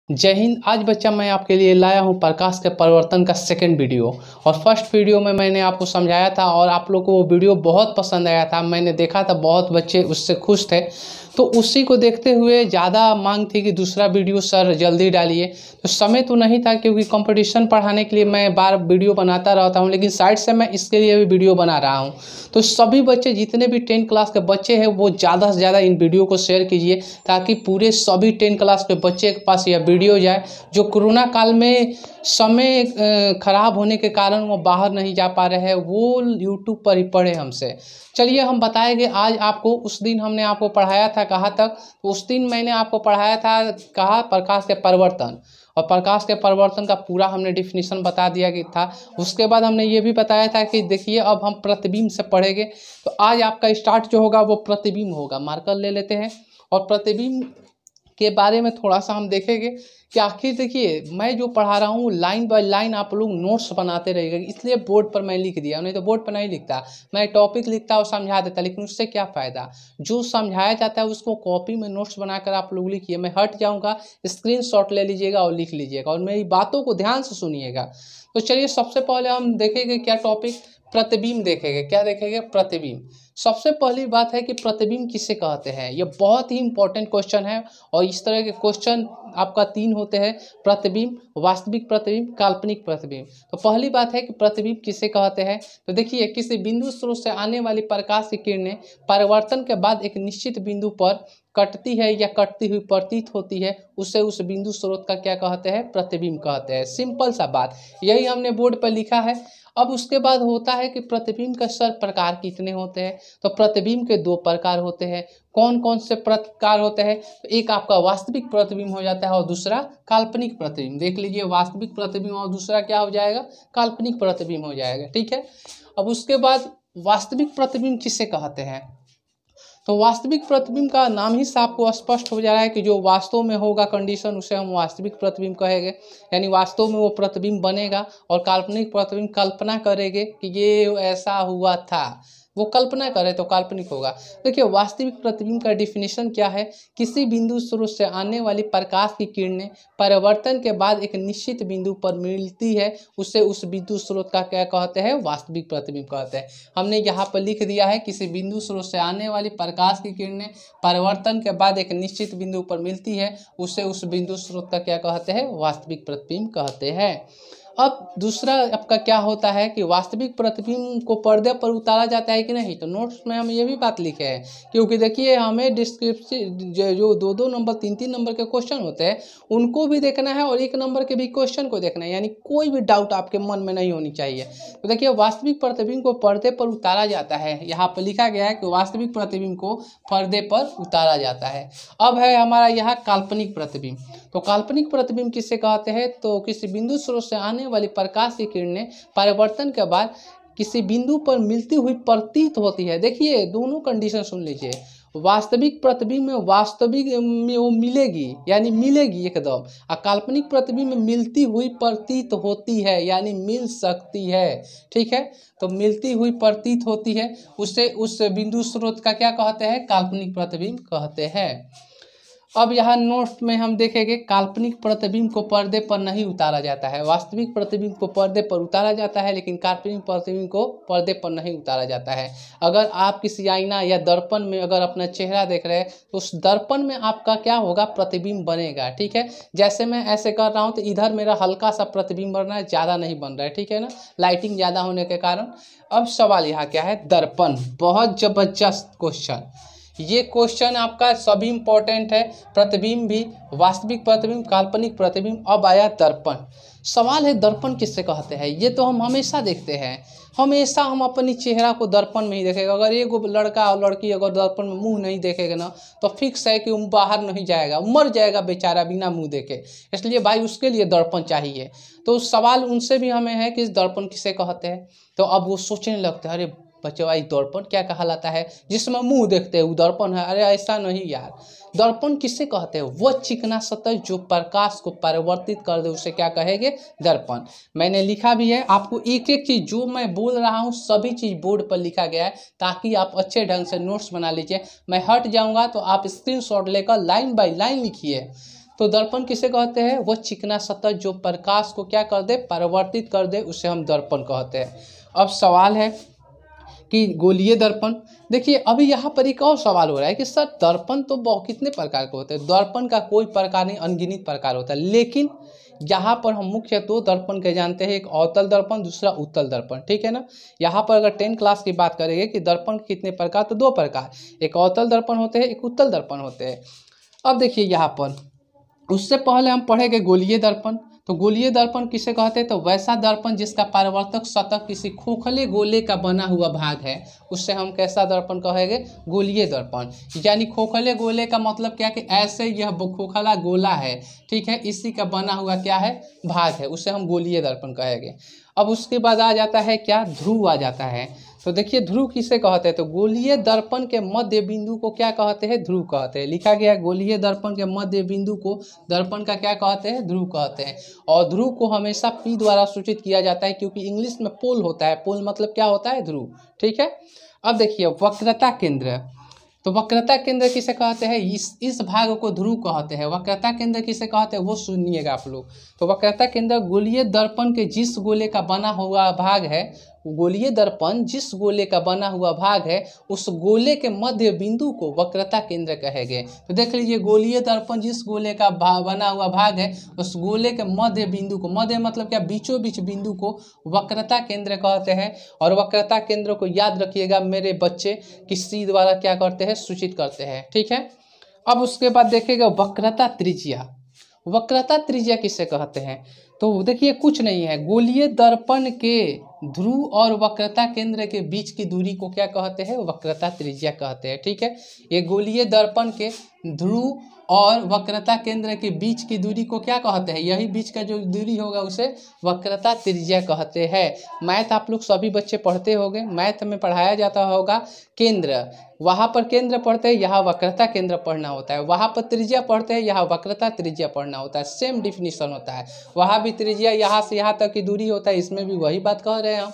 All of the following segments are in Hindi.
जय हिंद। आज बच्चा मैं आपके लिए लाया हूं प्रकाश के परिवर्तन का सेकंड वीडियो। और फर्स्ट वीडियो में मैंने आपको समझाया था और आप लोग को वो वीडियो बहुत पसंद आया था। मैंने देखा था बहुत बच्चे उससे खुश थे, तो उसी को देखते हुए ज़्यादा मांग थी कि दूसरा वीडियो सर जल्दी डालिए। तो समय तो नहीं था क्योंकि कंपटीशन पढ़ाने के लिए मैं बार वीडियो बनाता रहता हूँ, लेकिन साइड से मैं इसके लिए भी वीडियो बना रहा हूँ। तो सभी बच्चे जितने भी 10 क्लास के बच्चे हैं वो ज़्यादा से ज़्यादा इन वीडियो को शेयर कीजिए, ताकि पूरे सभी 10 क्लास के बच्चे के पास यह वीडियो जाए। जो कोरोना काल में समय खराब होने के कारण वो बाहर नहीं जा पा रहे हैं, वो यूट्यूब पर ही पढ़े हमसे। चलिए हम बताएंगे आज आपको। उस दिन हमने आपको पढ़ाया था कहाँ तक, तो उस दिन मैंने आपको पढ़ाया था कहाँ, प्रकाश के परिवर्तन। और प्रकाश के परिवर्तन का पूरा हमने डिफिनीशन बता दिया कि था। उसके बाद हमने ये भी बताया था कि देखिए अब हम प्रतिबिंब से पढ़ेंगे। तो आज आपका स्टार्ट जो होगा वो प्रतिबिंब होगा। मार्कर ले लेते हैं और प्रतिबिंब के बारे में थोड़ा सा हम देखेंगे कि आखिर देखिए मैं जो पढ़ा रहा हूँ लाइन बाय लाइन आप लोग नोट्स बनाते रहिएगा, इसलिए बोर्ड पर मैं लिख दिया। नहीं तो बोर्ड पर नहीं लिखता, मैं टॉपिक लिखता और समझा देता, लेकिन उससे क्या फ़ायदा। जो समझाया जाता है उसको कॉपी में नोट्स बनाकर आप लोग लिखिए। मैं हट जाऊँगा, स्क्रीनशॉट ले लीजिएगा और लिख लीजिएगा और मेरी बातों को ध्यान से सुनिएगा। तो चलिए सबसे पहले हम देखेंगे क्या टॉपिक, प्रतिबिंब देखेंगे। क्या देखेंगे? प्रतिबिंब। सबसे पहली बात है कि प्रतिबिंब किसे कहते हैं। ये बहुत ही इंपॉर्टेंट क्वेश्चन है और इस तरह के क्वेश्चन आपका 3 होते हैं, प्रतिबिंब, वास्तविक प्रतिबिंब, काल्पनिक प्रतिबिंब। तो पहली बात है कि प्रतिबिंब किसे कहते हैं। तो देखिए किसी बिंदु स्रोत से आने वाली प्रकाश की किरणें परिवर्तन के बाद एक निश्चित बिंदु पर कटती है या कटती हुई प्रतीत होती है, उसे उस बिंदु स्रोत का क्या कहते हैं? प्रतिबिंब कहते हैं। सिंपल सा बात, यही हमने बोर्ड पर लिखा है। अब उसके बाद होता है कि प्रतिबिंब का सर प्रकार कितने होते हैं। तो प्रतिबिंब के 2 प्रकार होते हैं। कौन कौन से प्रकार होते हैं? तो एक आपका वास्तविक प्रतिबिंब हो जाता है और दूसरा काल्पनिक प्रतिबिंब। देख लीजिए, वास्तविक प्रतिबिंब और दूसरा क्या हो जाएगा? काल्पनिक प्रतिबिंब हो जाएगा। ठीक है। अब उसके बाद वास्तविक प्रतिबिंब किसे कहते हैं। तो वास्तविक प्रतिबिंब का नाम ही से आपको स्पष्ट हो जा रहा है कि जो वास्तव में होगा कंडीशन, उसे हम वास्तविक प्रतिबिंब कहेंगे। यानी वास्तव में वो प्रतिबिंब बनेगा। और काल्पनिक प्रतिबिंब कल्पना करेंगे कि ये ऐसा हुआ था, वो कल्पना करे तो काल्पनिक होगा। देखिए वास्तविक प्रतिबिंब का डिफिनीशन क्या है। किसी बिंदु स्रोत से आने वाली प्रकाश की किरणें परिवर्तन के बाद एक निश्चित बिंदु पर मिलती है, उसे उस बिंदु स्रोत का क्या कहते हैं? वास्तविक प्रतिबिंब कहते हैं। हमने यहाँ पर लिख दिया है, किसी बिंदु स्रोत से आने वाली प्रकाश की किरणें परिवर्तन के बाद एक निश्चित बिंदु पर मिलती है, उसे उस बिंदु स्रोत का क्या कहते हैं? वास्तविक प्रतिबिंब कहते हैं। अब दूसरा आपका क्या होता है कि वास्तविक प्रतिबिंब को पर्दे पर उतारा जाता है कि नहीं। तो नोट्स में हम ये भी बात लिखे हैं, क्योंकि देखिए हमें डिस्क्रिप्शन जो 2-2 नंबर 3-3 नंबर के क्वेश्चन होते हैं उनको भी देखना है और 1 नंबर के भी क्वेश्चन को देखना है, यानी कोई भी डाउट आपके मन में नहीं होनी चाहिए। तो देखिए वास्तविक प्रतिबिंब को पर्दे पर उतारा जाता है। यहाँ पर लिखा गया है कि वास्तविक प्रतिबिंब को पर्दे पर उतारा जाता है। अब है हमारा यहाँ काल्पनिक प्रतिबिंब। तो काल्पनिक प्रतिबिंब किसे कहते हैं। तो किसी बिंदु स्रोत से आने वाली प्रकाश की किरणें परिवर्तन के बाद किसी बिंदु पर मिलती हुई प्रतीत होती है। देखिए दोनों कंडीशन सुन लीजिए। वास्तविक प्रतिबिंब में वास्तविक में वो मिलेगी, यानी मिलेगी एकदम। और काल्पनिक प्रतिबिंब में मिलती हुई प्रतीत होती है, यानी मिल सकती है। ठीक है। तो मिलती हुई प्रतीत होती है, उसे उस बिंदु स्रोत का क्या कहते हैं? काल्पनिक प्रतिबिंब कहते हैं। अब यहाँ नोट में हम देखेंगे काल्पनिक प्रतिबिंब को पर्दे पर नहीं उतारा जाता है। वास्तविक प्रतिबिंब को पर्दे पर उतारा जाता है, लेकिन काल्पनिक प्रतिबिंब को पर्दे पर नहीं उतारा जाता है। अगर आप किसी आईना या दर्पण में अगर अपना चेहरा देख रहे हैं तो उस दर्पण में आपका क्या होगा? प्रतिबिंब बनेगा। ठीक है। जैसे मैं ऐसे कर रहा हूँ तो इधर मेरा हल्का सा प्रतिबिंब बन रहा है, ज़्यादा नहीं बन रहा है। ठीक है ना, लाइटिंग ज़्यादा होने के कारण। अब सवाल यहाँ क्या है? दर्पण। बहुत जबरदस्त क्वेश्चन। ये क्वेश्चन आपका सभी इंपॉर्टेंट है। प्रतिबिंब भी, वास्तविक प्रतिबिंब, काल्पनिक प्रतिबिंब। अब आया दर्पण। सवाल है दर्पण किससे कहते हैं। ये तो हम हमेशा देखते हैं, हमेशा हम अपनी चेहरा को दर्पण में ही देखेगा। अगर एक लड़का और लड़की अगर दर्पण में मुंह नहीं देखेगा ना तो फिक्स है कि वो बाहर नहीं जाएगा, मर जाएगा बेचारा बिना मुंह देखे। इसलिए भाई उसके लिए दर्पण चाहिए। तो सवाल उनसे भी हमें है कि दर्पण किसे कहते हैं। तो अब वो सोचने लगते हैं, अरे बच्चे भाई दर्पण क्या कहलाता है? जिसमें मुंह देखते हैं वो दर्पण है? अरे ऐसा नहीं यार। दर्पण किसे कहते हैं? वो चिकना सतह जो प्रकाश को परिवर्तित कर दे, उसे क्या कहेंगे? दर्पण। मैंने लिखा भी है आपको, एक एक चीज जो मैं बोल रहा हूँ सभी चीज बोर्ड पर लिखा गया है, ताकि आप अच्छे ढंग से नोट्स बना लीजिए। मैं हट जाऊंगा तो आप स्क्रीनशॉट लेकर लाइन बाय लाइन लिखिए, तो दर्पण किसे कहते हैं? वो चिकना सतह जो प्रकाश को क्या कर दे, परावर्तित कर दे, उसे हम दर्पण कहते हैं। अब सवाल है कि गोलीय दर्पण। देखिए अभी यहाँ पर एक और सवाल हो रहा है कि सर दर्पण तो बहुत कितने प्रकार के होते हैं? दर्पण का कोई प्रकार नहीं, अनगिनत प्रकार होता है, लेकिन यहाँ पर हम मुख्य दो दर्पण के जानते हैं, एक अवतल दर्पण, दूसरा उत्तल दर्पण, ठीक है ना। यहाँ पर अगर 10 क्लास की बात करेंगे कि दर्पण के कितने प्रकार, तो 2 प्रकार, एक अवतल दर्पण होते हैं, एक उत्तल दर्पण होते हैं। अब देखिए यहाँ पर उससे पहले हम पढ़ेंगे गोलीय दर्पण। तो गोलीय दर्पण किसे कहते हैं? तो वैसा दर्पण जिसका परावर्तक सतह किसी खोखले गोले का बना हुआ भाग है, उससे हम कैसा दर्पण कहेंगे? गोलीय दर्पण। यानी खोखले गोले का मतलब क्या कि ऐसे यह खोखला गोला है, ठीक है, इसी का बना हुआ क्या है, भाग है, उसे हम गोलीय दर्पण कहेंगे। अब उसके बाद आ जाता है क्या, ध्रुव आ जाता है। तो देखिए ध्रुव किसे कहते हैं? तो गोलीय दर्पण के मध्य बिंदु को क्या कहते हैं? ध्रुव कहते हैं। लिखा गया है गोलीय दर्पण के मध्य बिंदु को दर्पण का क्या कहते हैं? ध्रुव कहते हैं। और ध्रुव को हमेशा पी द्वारा सूचित किया जाता है, क्योंकि इंग्लिश में पोल होता है, पोल मतलब क्या होता है? ध्रुव, ठीक है। अब देखिए वक्रता केंद्र। तो वक्रता केंद्र किसे कहते हैं? इस भाग को ध्रुव कहते हैं। वक्रता केंद्र किसे कहते हैं वो सुनिएगा आप लोग। तो वक्रता केंद्र गोलीय दर्पण के जिस गोले का बना हुआ भाग है, गोलीय दर्पण जिस गोले का बना हुआ भाग है, उस गोले के मध्य बिंदु को वक्रता केंद्र कहेंगे। तो देख लीजिए गोलीय दर्पण जिस गोले का बना हुआ भाग है, उस गोले के मध्य बिंदु को, मध्य मतलब क्या, बीचों बीच बिंदु को वक्रता केंद्र कहते हैं। और वक्रता केंद्र को याद रखिएगा मेरे बच्चे, कि सी द्वारा क्या करते हैं? सूचित करते हैं, ठीक है। अब उसके बाद देखिएगा वक्रता त्रिज्या। वक्रता त्रिज्या किसे कहते हैं? तो देखिए कुछ नहीं है, गोलीय दर्पण के ध्रुव और वक्रता केंद्र के बीच की दूरी को क्या कहते हैं? वक्रता त्रिज्या कहते हैं, ठीक है। ये गोलीय दर्पण के ध्रुव और वक्रता केंद्र के बीच की दूरी को क्या कहते हैं? यही बीच का जो दूरी होगा उसे वक्रता त्रिज्या कहते हैं। मैथ आप लोग सभी बच्चे पढ़ते होंगे, मैथ में पढ़ाया जाता होगा केंद्र, वहाँ पर केंद्र पढ़ते हैं, यहाँ वक्रता केंद्र पढ़ना होता है। वहाँ पर त्रिज्या पढ़ते हैं, यहाँ वक्रता त्रिज्या पढ़ना होता है। सेम डिफिनीशन होता है, वहाँ भी त्रिज्या यहाँ से यहाँ तक की दूरी होता है, इसमें भी वही बात कह रहे हैं हम,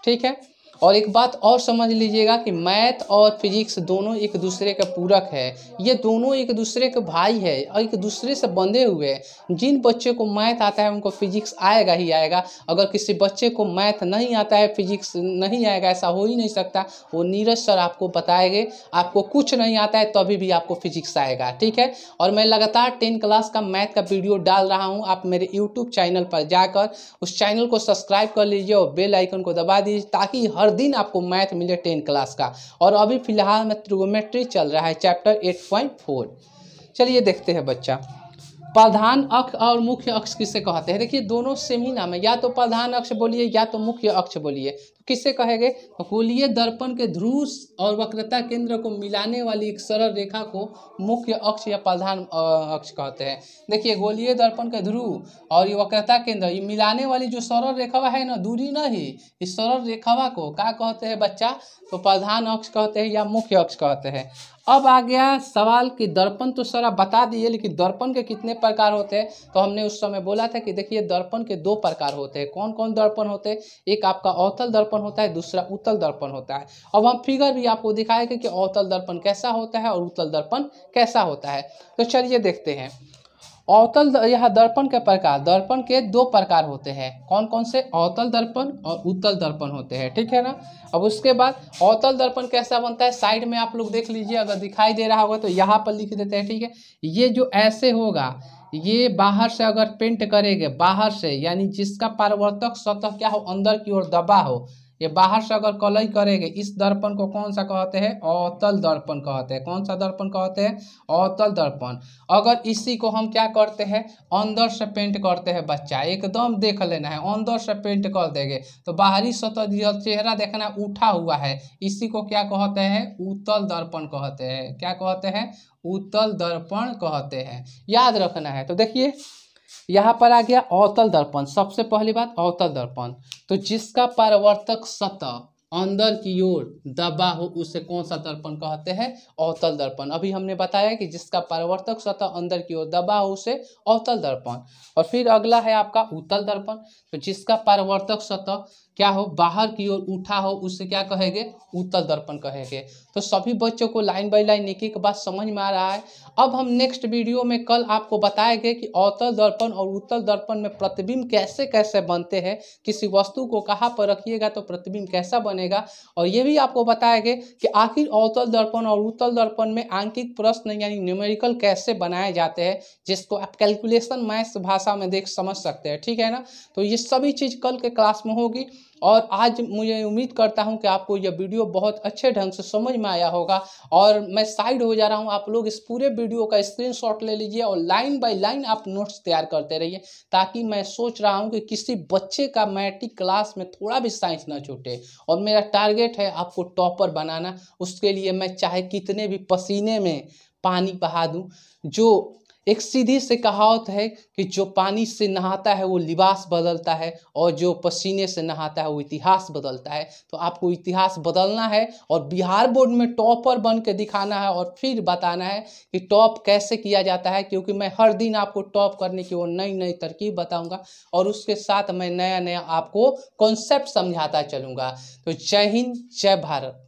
ठीक है। और एक बात और समझ लीजिएगा कि मैथ और फिजिक्स दोनों एक दूसरे के पूरक है। ये दोनों एक दूसरे के भाई है और एक दूसरे से बंधे हुए हैं। जिन बच्चे को मैथ आता है उनको फिजिक्स आएगा ही आएगा। अगर किसी बच्चे को मैथ नहीं आता है, फिजिक्स नहीं आएगा, ऐसा हो ही नहीं सकता। वो नीरज सर आपको बताएंगे, आपको कुछ नहीं आता है तभी भी आपको फिजिक्स आएगा, ठीक है। और मैं लगातार 10 क्लास का मैथ का वीडियो डाल रहा हूँ। आप मेरे यूट्यूब चैनल पर जाकर उस चैनल को सब्सक्राइब कर लीजिए और बेल आइकन को दबा दीजिए, ताकि हर दिन आपको मैथ मिले 10 क्लास का। और अभी फिलहाल में ट्रिगोनोमेट्री चल रहा है, चैप्टर 8.4। चलिए देखते हैं बच्चा, प्रधान अक्ष और मुख्य अक्ष किसे कहते हैं? देखिए दोनों सेम ही नाम है, या तो प्रधान अक्ष बोलिए या तो मुख्य अक्ष बोलिए। तो किससे कहेंगे? गोलीय दर्पण के ध्रुव और वक्रता केंद्र को मिलाने वाली एक सरल रेखा को मुख्य अक्ष या प्रधान अक्ष कहते हैं। देखिए गोलीय दर्पण के ध्रुव और ये वक्रता केंद्र, ये मिलाने वाली जो सरल रेखा है ना, दूरी नहीं, इस सरल रेखा को क्या कहते हैं बच्चा? तो प्रधान अक्ष कहते हैं या मुख्य अक्ष कहते हैं। अब आ गया सवाल कि दर्पण तो सर आप बता दिए, लेकिन दर्पण के कितने प्रकार होते हैं? तो हमने उस समय बोला था कि देखिए दर्पण के 2 प्रकार होते हैं। कौन कौन दर्पण होते हैं? एक आपका अवतल दर्पण होता है, दूसरा उत्तल दर्पण होता है। अब हम फिगर भी आपको दिखाएंगे कि अवतल दर्पण कैसा होता है और उत्तल दर्पण कैसा होता है। तो चलिए देखते हैं। अवतल, यह दर्पण के प्रकार, दर्पण के 2 प्रकार होते हैं। कौन कौन से? अवतल दर्पण और उत्तल दर्पण होते हैं, ठीक है ना। अब उसके बाद अवतल दर्पण कैसा बनता है, साइड में आप लोग देख लीजिए, अगर दिखाई दे रहा होगा तो यहाँ पर लिख देते हैं, ठीक है। ये जो ऐसे होगा, ये बाहर से अगर पेंट करेंगे, बाहर से यानी जिसका परावर्तक सतह क्या हो, अंदर की ओर दबा हो, ये बाहर से अगर कलई करेंगे, इस दर्पण को कौन सा कहते हैं? अवतल दर्पण कहते हैं। कौन सा दर्पण कहते हैं? अवतल दर्पण। अगर इसी को हम क्या करते हैं? अंदर से पेंट करते हैं बच्चा, एकदम देख लेना है, अंदर से पेंट कर देंगे तो बाहरी सतह चेहरा देखना उठा हुआ है, इसी को क्या कहते हैं? उत्तल दर्पण कहते हैं। क्या कहते हैं? उत्तल दर्पण कहते हैं, याद रखना है। तो देखिए यहाँ पर आ गया अवतल दर्पण। सबसे पहली बात अवतल दर्पण, तो जिसका परावर्तक सतह अंदर की ओर दबा हो उसे कौन सा दर्पण कहते हैं? अवतल दर्पण। अभी हमने बताया कि जिसका परावर्तक सतह अंदर की ओर दबा हो उसे अवतल दर्पण। और फिर अगला है आपका उत्तल दर्पण, तो जिसका परावर्तक सतह क्या हो, बाहर की ओर उठा हो, उससे क्या कहेंगे, उत्तल दर्पण कहेंगे। तो सभी बच्चों को लाइन बाय लाइन एक एक बात समझ में आ रहा है। अब हम नेक्स्ट वीडियो में कल आपको बताएंगे कि अवतल दर्पण और उत्तल दर्पण में प्रतिबिंब कैसे कैसे बनते हैं, किसी वस्तु को कहाँ पर रखिएगा तो प्रतिबिंब कैसा बनेगा, और ये भी आपको बताएंगे कि आखिर अवतल दर्पण और उत्तल दर्पण में आंकिक प्रश्न यानी न्यूमेरिकल कैसे बनाए जाते हैं, जिसको आप कैलकुलेशन मैथ्स भाषा में देख समझ सकते हैं। ठीक है ना। तो ये सभी चीज़ कल के क्लास में होगी। और आज मुझे उम्मीद करता हूं कि आपको यह वीडियो बहुत अच्छे ढंग से समझ में आया होगा। और मैं साइड हो जा रहा हूं, आप लोग इस पूरे वीडियो का स्क्रीनशॉट ले लीजिए और लाइन बाय लाइन आप नोट्स तैयार करते रहिए, ताकि मैं सोच रहा हूं कि किसी बच्चे का मैट्रिक क्लास में थोड़ा भी साइंस ना छूटे। और मेरा टारगेट है आपको टॉपर बनाना। उसके लिए मैं चाहे कितने भी पसीने में पानी बहा दूं। जो एक सीधी सी कहावत है कि जो पानी से नहाता है वो लिबास बदलता है, और जो पसीने से नहाता है वो इतिहास बदलता है। तो आपको इतिहास बदलना है और बिहार बोर्ड में टॉपर बन के दिखाना है, और फिर बताना है कि टॉप कैसे किया जाता है, क्योंकि मैं हर दिन आपको टॉप करने की वो नई नई तरकीब बताऊंगा, और उसके साथ मैं नया नया आपको कॉन्सेप्ट समझाता चलूँगा। तो जय हिंद, जय भारत।